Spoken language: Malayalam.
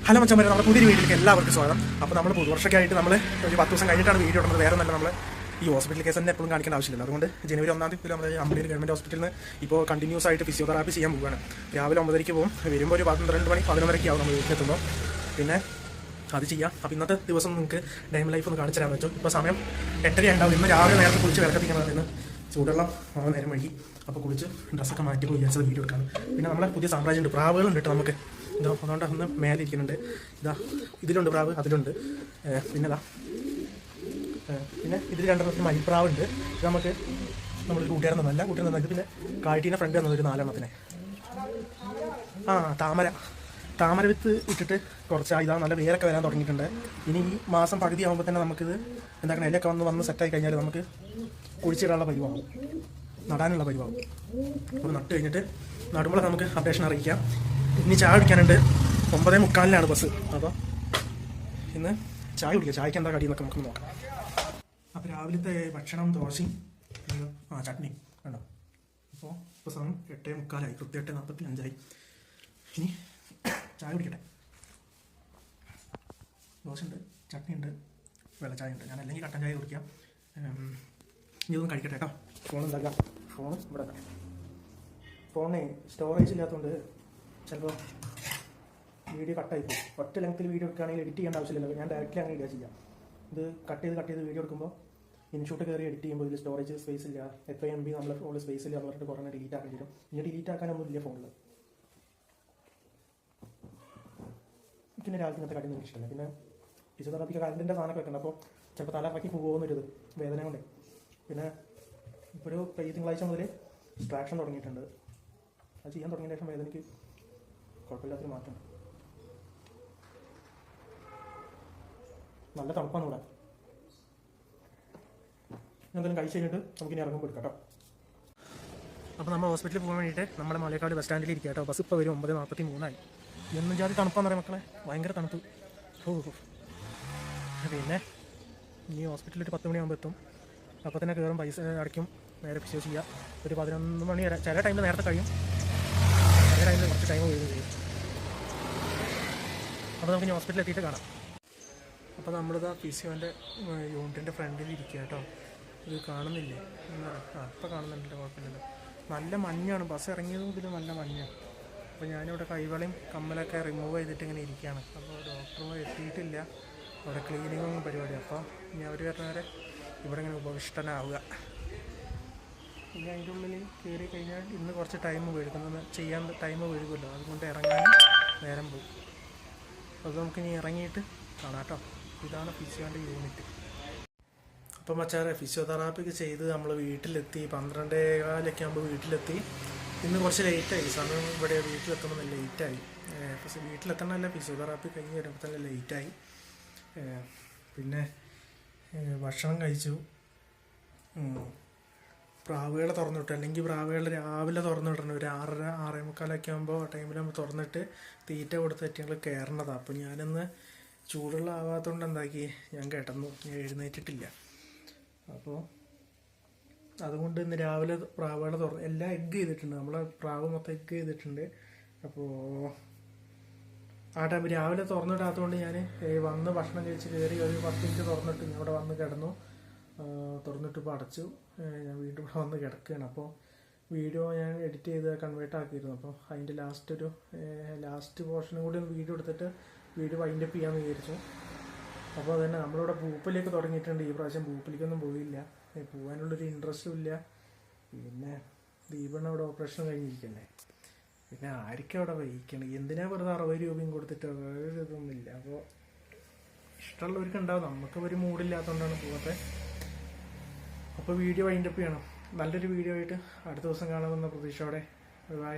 ഹലോ മച്ചന്മാരെ, നമ്മുടെ പുതിയൊരു വീഡിയോയിലേക്ക് എല്ലാവർക്കും സ്വാഗതം. അപ്പോൾ നമ്മൾ പുതുവർഷക്കായിട്ട് നമ്മൾ ഒരു 10 ദിവസം കഴിഞ്ഞിട്ടാണ് വീഡിയോ ഇടുന്നത്. വേറെ നല്ല നമ്മൾ ഈ ഹോസ്പിറ്റൽ കേസ് തന്നെ എപ്പോഴും കാണിക്കേണ്ട ആവശ്യമില്ല. അതുകൊണ്ട് ജനുവരി 1-ാം തീയതി നമ്മൾ അമ്പലൂർ ഗവൺമെൻറ് ഹോസ്പിറ്റലിൽ നിന്ന് ഇപ്പോൾ കണ്ടിന്യൂസ് ആയിട്ട് ഫിസിയോതെറാപ്പി ചെയ്യാൻ പോവുകയാണ്. രാവിലെ 9:00 പോകും, വരുമ്പോൾ ഒരു 12 മണി 11:30 ആവും നമ്മൾ വീട്ടിലെത്തുമ്പോൾ. പിന്നെ അത് ചെയ്യാം. അപ്പോൾ ഇന്നത്തെ ദിവസം നിങ്ങൾക്ക് ഡൈം ലൈഫ് ഒന്ന് കാണിച്ചു തരാൻ പറ്റും. ഇപ്പോൾ സമയം 8:30 ഉണ്ടാവും. ഇന്ന് രാവിലെ നേരത്തെ കുളിച്ച് വിളക്കത്തിക്കണം. ഇന്ന് ചൂടുവെള്ളം നേരം വൈകി, അപ്പോൾ കുളിച്ച് ഡ്രസ്സൊക്കെ മാറ്റി വിചാരിച്ചത് വീഡിയോ എടുക്കാണ്. പിന്നെ നമ്മളെ പുതിയ സാമ്രാജ്യമുണ്ട്, പ്രാവുകളുണ്ട് കേട്ടോ നമുക്ക്. ഇതാ അതുകൊണ്ട് ഒന്ന് മേലെ ഇരിക്കുന്നുണ്ട്. ഇതാ ഇതിലുണ്ട് പ്രാവ്, അതിലുണ്ട്. പിന്നെ പിന്നെ ഇതിൽ 2 മയിൽപ്രാവുണ്ട്. ഇത് നമുക്ക് നമ്മൾ കൂട്ടുകാരൻ തന്നല്ല, കൂട്ടുകാരൻ തന്നത്. പിന്നെ കാട്ടീൻ്റെ ഫ്രണ്ട് തന്നത് ഒരു 4 താമര വിത്ത് ഇട്ടിട്ട് കുറച്ച് ഇതാ നല്ല വേരൊക്കെ വരാൻ തുടങ്ങിയിട്ടുണ്ട്. ഇനി ഈ മാസം പകുതി ആകുമ്പോൾ തന്നെ നമുക്കിത് എന്താക്കണം, ഇലയൊക്കെ വന്ന് സെറ്റായി കഴിഞ്ഞാൽ നമുക്ക് കുഴിച്ചിടാനുള്ള പരിവാകും, നടാനുള്ള പരിവാകും. അപ്പോൾ നട്ട് കഴിഞ്ഞിട്ട് നടുമ്പോൾ നമുക്ക് അപ്ഡേഷൻ അറിയിക്കാം. ഇനി ചായ കുടിക്കാനുണ്ട്. 9:45 ബസ്. അപ്പോൾ ഇന്ന് ചായ കുടിക്കുക. ചായക്ക് എന്താ കടി എന്നൊക്കെ നമുക്ക് നോക്കാം. അപ്പോൾ രാവിലത്തെ ഭക്ഷണം ദോശയും ചട്നി കണ്ടോ. ഇപ്പോൾ സമയം 8:45, കൃത്യം 8:45. ഇനി ചായ കുടിക്കട്ടെ. ദോശ ഉണ്ട്, ചട്നി ഉണ്ട്, വെള്ളച്ചായ ഉണ്ട്. ഞാൻ അല്ലെങ്കിൽ കട്ടൻ ചായ കുടിക്കാം. ഇനി ഇതൊന്നും കഴിക്കട്ടെ കേട്ടോ. ഫോൺ ഉണ്ടാക്കാം. ഫോൺ ഇവിടെ, ഫോണേ സ്റ്റോറേജ് ഇല്ലാത്തതുകൊണ്ട് ചിലപ്പോൾ വീഡിയോ കട്ടായിപ്പോയി. ഒറ്റ ലെങ്ത്തിൽ വീഡിയോ എടുക്കുകയാണെങ്കിൽ എഡിറ്റ് ചെയ്യേണ്ട ആവശ്യമില്ലല്ലോ. ഞാൻ ഡയറക്റ്റ്ലി അങ്ങനെ ഇടുക ചെയ്യാം. ഇത് കട്ട് ചെയ്ത് വീഡിയോ എടുക്കുമ്പോൾ ഇൻഷൂട്ട് കയറി എഡിറ്റ് ചെയ്യുമ്പോൾ ഇതിൽ സ്റ്റോറേജ് സ്പേസ് ഇല്ല, എത്ര MB നമ്മൾ ഫോണിൽ സ്പേസ് ഇല്ല എന്ന് പറഞ്ഞിട്ട് കുറേ ഡിലീറ്റ് ആക്കേണ്ടി വരും. ഇനി ഡിലീറ്റ് ആക്കാനൊന്നും ഇല്ല ഫോണിൽ. പിന്നെ രാവിലത്തെ ഇന്നത്തെ കാര്യം എനിക്ക് ഇഷ്ടമല്ല. പിന്നെ ഫിസിയോതെറാപ്പിക്ക് കറണ്ടിൻ്റെ സാധനമൊക്കെ വെക്കണം. അപ്പോൾ ചിലപ്പോൾ തലകറക്കി പോകുന്നൊരിത് വേദന കൊണ്ടേ. പിന്നെ ഇപ്പോൾ ഒരു തിങ്കളാഴ്ച മുതൽ സ്ട്രാക്ഷൻ തുടങ്ങിയിട്ടുണ്ട്. അത് ചെയ്യാൻ തുടങ്ങിയ ശേഷം വേദനയ്ക്ക് കുഴപ്പമില്ലാത്തൊരു മാറ്റം. നല്ല തണുപ്പാണ് ഇവിടെ. എന്തെങ്കിലും കഴിച്ച് കഴിഞ്ഞിട്ട് നമുക്കിനി ഇറങ്ങുമ്പോൾ എടുക്കാം കേട്ടോ. അപ്പോൾ നമ്മൾ ഹോസ്പിറ്റലിൽ പോകാൻ വേണ്ടിയിട്ട് നമ്മുടെ മലയക്കാട് ബസ് സ്റ്റാൻഡിൽ ഇരിക്കുക കേട്ടോ. ബസ് ഇപ്പോൾ വരും. 9:43 എന്നും ജാതി തണുപ്പാന്ന് പറയാം മക്കളെ, ഭയങ്കര തണുപ്പ്. പിന്നെ ഇനി ഹോസ്പിറ്റലിൽ ഒരു 10 മണിയാകുമ്പോൾ എത്തും. അപ്പോൾ തന്നെ കയറും, പൈസ അടയ്ക്കും, നേരെ ഫിസിയോ ചെയ്യുക. ഒരു 11 മണി വരെ. ചില ടൈമിൽ നേരത്തെ കഴിയും, ചില ടൈമിൽ കുറച്ച് ടൈം വരികയും ചെയ്യും. അപ്പോൾ നമുക്ക് ഇനി ഹോസ്പിറ്റലിൽ എത്തിയിട്ട് കാണാം. അപ്പോൾ നമ്മളിതാ ഫിസിയോൻ്റെ യൂണിറ്റിൻ്റെ ഫ്രണ്ടിൽ ഇരിക്കുക കേട്ടോ. ഇത് കാണുന്നില്ലേ? ഇപ്പോൾ കാണുന്നുണ്ടല്ലോ, കുഴപ്പമില്ലല്ലോ. നല്ല മഞ്ഞാണ്, ബസ് ഇറങ്ങിയതും ഇതിൽ നല്ല മഞ്ഞാണ്. അപ്പോൾ ഞാനിവിടെ കൈവളയും കമ്മലൊക്കെ റിമൂവ് ചെയ്തിട്ട് ഇങ്ങനെ ഇരിക്കുകയാണ്. അപ്പോൾ ഡോക്ടറും എത്തിയിട്ടില്ല, അവിടെ ക്ലീനിങ്ങും പരിപാടി. അപ്പോൾ ഇനി അവർ വരുന്നവരെ ഇവിടെ ഇങ്ങനെ ഉപവിഷ്ടനാവുക. ഇനി അതിൻ്റെ ഉള്ളിൽ കയറി കഴിഞ്ഞാൽ ഇന്ന് കുറച്ച് ടൈം വഴുകുന്നത് ചെയ്യാൻ ടൈം വഴുകുമല്ലോ, അതുകൊണ്ട് ഇറങ്ങാനും നേരം പോകും. അത് നമുക്കിനി ഇറങ്ങിയിട്ട് കാണാം കേട്ടോ. ഇതാണ് ഫിസിയോൻ്റെ യൂണിറ്റ്. അപ്പം മച്ചാറെ ഫിസിയോതെറാപ്പിക്ക് ചെയ്ത് നമ്മൾ വീട്ടിലെത്തി. 12:15 ആകുമ്പോൾ വീട്ടിലെത്തി. ഇന്ന് കുറച്ച് ലേറ്റായി. സമയം ഇവിടെ വീട്ടിലെത്തുമ്പോൾ ലേറ്റായി. വീട്ടിലെത്തണമല്ല, ഫിസിയോതെറാപ്പി കഴിഞ്ഞ് വരുമ്പോൾ തന്നെ ലേറ്റായി. പിന്നെ ഭക്ഷണം കഴിച്ചു. പ്രാവുകളെ തുറന്നിട്ടു. അല്ലെങ്കിൽ പ്രാവുകളെ രാവിലെ തുറന്നു വിടണം. ഒരു 6:30 6:45 ആകുമ്പോൾ ടൈമിൽ നമ്മൾ തുറന്നിട്ട് തീറ്റ കൊടുത്തിട്ട് ഞങ്ങൾ കയറണതാണ്. അപ്പോൾ ഞാനിന്ന് ചൂടുള്ള ആവാത്തതുകൊണ്ട് എന്താക്കി, ഞാൻ കിടന്നു, ഞാൻ എഴുന്നേറ്റിട്ടില്ല. അപ്പോൾ അതുകൊണ്ട് ഇന്ന് രാവിലെ പ്രാവുകളെ തുറന്ന് എല്ലാം എഗ്ഗ് ചെയ്തിട്ടുണ്ട്. നമ്മളെ പ്രാവ് മൊത്തം എഗ്ഗ് ചെയ്തിട്ടുണ്ട്. അപ്പോൾ ആ ടൈം രാവിലെ തുറന്നിടാത്തതുകൊണ്ട് ഞാൻ വന്ന് ഭക്ഷണം കഴിച്ച് കയറി ഒരു 10 മിനിറ്റ് തുറന്നിട്ട് ഞാൻ ഇവിടെ വന്ന് കിടന്നു. തുറന്നിട്ട് ഇപ്പോൾ അടച്ചു. ഞാൻ വീണ്ടും ഇവിടെ വന്ന് കിടക്കുകയാണ്. അപ്പോൾ വീഡിയോ ഞാൻ എഡിറ്റ് ചെയ്ത് കൺവേർട്ട് ആക്കിയിരുന്നു. അപ്പോൾ അതിൻ്റെ ലാസ്റ്റ് പോർഷനും കൂടി ഒന്ന് വീഡിയോ എടുത്തിട്ട് വീഡിയോ വൈൻഡപ്പ് ചെയ്യാമെന്ന് വിചാരിച്ചു. അപ്പോൾ അതന്നെ നമ്മളിവിടെ പൂപ്പലേക്ക് തുടങ്ങിയിട്ടുണ്ട്. ഈ പ്രാവശ്യം പൂപ്പലിക്കൊന്നും പോയില്ല, പോകാനുള്ളൊരു ഇൻട്രസ്റ്റും ഇല്ല. പിന്നെ ദീപണ്ണ അവിടെ ഓപ്പറേഷൻ കഴിഞ്ഞിരിക്കണ്ടേ, പിന്നെ ആർക്കും അവിടെ വഹിക്കണം. എന്തിനാ വെറുതെ 60 രൂപയും കൊടുത്തിട്ട് വേറെ ഇതൊന്നുമില്ല. അപ്പോൾ ഇഷ്ടമുള്ളവർക്ക് ഉണ്ടാവും, നമുക്ക് ഒരു മൂഡില്ലാത്തതുകൊണ്ടാണ് പോകാത്തെ. അപ്പോൾ വീഡിയോ വൈൻഡപ്പ് ചെയ്യണം. നല്ലൊരു വീഡിയോ ആയിട്ട് അടുത്ത ദിവസം കാണാമെന്ന പ്രതീക്ഷയോടെ ബൈ.